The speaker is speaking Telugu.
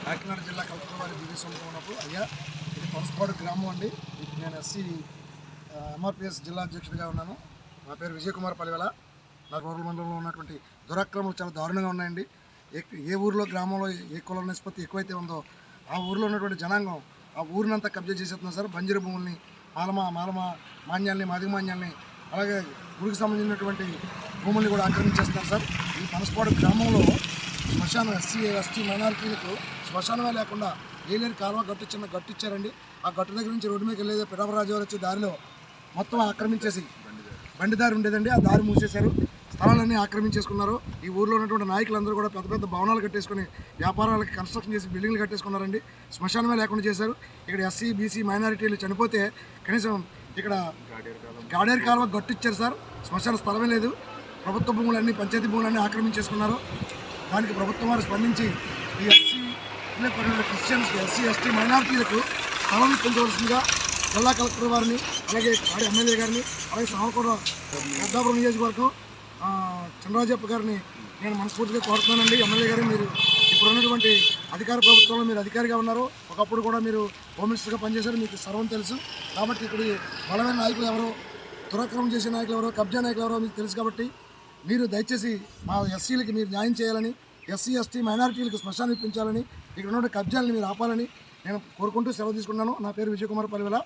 కాకినాడ జిల్లా కలెక్టర్ వారి దివ్య సొంతం ఉన్నప్పుడు అయ్యా ఇది పనసపాడు గ్రామం అండి. నేను ఎస్సీ ఎంఆర్పిఎస్ జిల్లా అధ్యక్షుడిగా ఉన్నాను. నా పేరు విజయకుమార్ పలివెల. నా రూరల్ మండలంలో ఉన్నటువంటి దురాక్రమణలు చాలా దారుణంగా ఉన్నాయండి. ఏ ఊరిలో గ్రామంలో ఏ కుల నిష్పత్తి ఎక్కువైతే ఉందో ఆ ఊరిలో ఉన్నటువంటి జనాంగం ఆ ఊరినంతా కబ్జా చేసేస్తున్నారు సార్. బంజరు భూముల్ని, మాలమ మాన్యాల్ని, మాదిగ మాన్యాల్ని, అలాగే గుడికి సంబంధించినటువంటి భూముల్ని కూడా ఆక్రమించేస్తున్నారు సార్. ఈ పనసపాడు గ్రామంలో శ్మశానం ఎస్సీ ఎస్టీ మైనారిటీలకు శ్మశానమే లేకుండా ఏలేరు కాలువ గట్టు ఇచ్చారండి. ఆ గట్టు దగ్గర నుంచి రోడ్డు మీదకి వెళ్ళేది పిడపరాజు వారు వచ్చే దారిలో మొత్తం ఆక్రమించేసి బండి దారి ఉండేదండి, ఆ దారి మూసేశారు. స్థలాలన్నీ ఆక్రమించేసుకున్నారు. ఈ ఊర్లో ఉన్నటువంటి నాయకులందరూ కూడా పెద్ద పెద్ద భవనాలు కట్టేసుకుని వ్యాపారాలకి కన్స్ట్రక్షన్ చేసి బిల్డింగ్లు కట్టేసుకున్నారండి. శ్మశానమే లేకుండా చేశారు. ఇక్కడ ఎస్సీ బీసీ మైనారిటీలు చనిపోతే కనీసం ఇక్కడ గాడేరు కాలువ గట్టు ఇచ్చారు సార్. శ్మశాన స్థలమే లేదు. ప్రభుత్వ భూములన్నీ, పంచాయతీ భూములన్నీ ఆక్రమించేసుకున్నారు. దానికి ప్రభుత్వం వారు స్పందించి ఈ క్రిస్టియన్స్, ఎస్సీ ఎస్టీ మైనారిటీలకు స్థలం పెంచవలసిందిగా జిల్లా కలెక్టర్ వారిని, అలాగే ఎమ్మెల్యే గారిని, అలాగే సామకూర పెద్దాపురం నియోజకవర్గం చంద్రరాజప్ప గారిని నేను మనస్ఫూర్తిగా కోరుతున్నానండి. ఎమ్మెల్యే గారు, మీరు ఇప్పుడు ఉన్నటువంటి అధికార ప్రభుత్వంలో మీరు అధికారిగా ఉన్నారు. ఒకప్పుడు కూడా మీరు హోమ్ మినిస్టర్గా పనిచేశారు. మీకు సర్వం తెలుసు. కాబట్టి ఇక్కడ బలమైన నాయకులు ఎవరో, దురాక్రమం చేసే నాయకులు ఎవరో, కబ్జా నాయకులు ఎవరో మీకు తెలుసు. కాబట్టి మీరు దయచేసి మా ఎస్సీలకి మీరు న్యాయం చేయాలని, ఎస్సీ ఎస్టీ మైనారిటీలకు శ్మశానం ఇప్పించాలని, ఇక్కడ ఉన్న కబ్జాలను మీరు ఆపాలని నేను కోరుకుంటూ సెలవు తీసుకున్నాను. నా పేరు విజయకుమార్ పలివెల.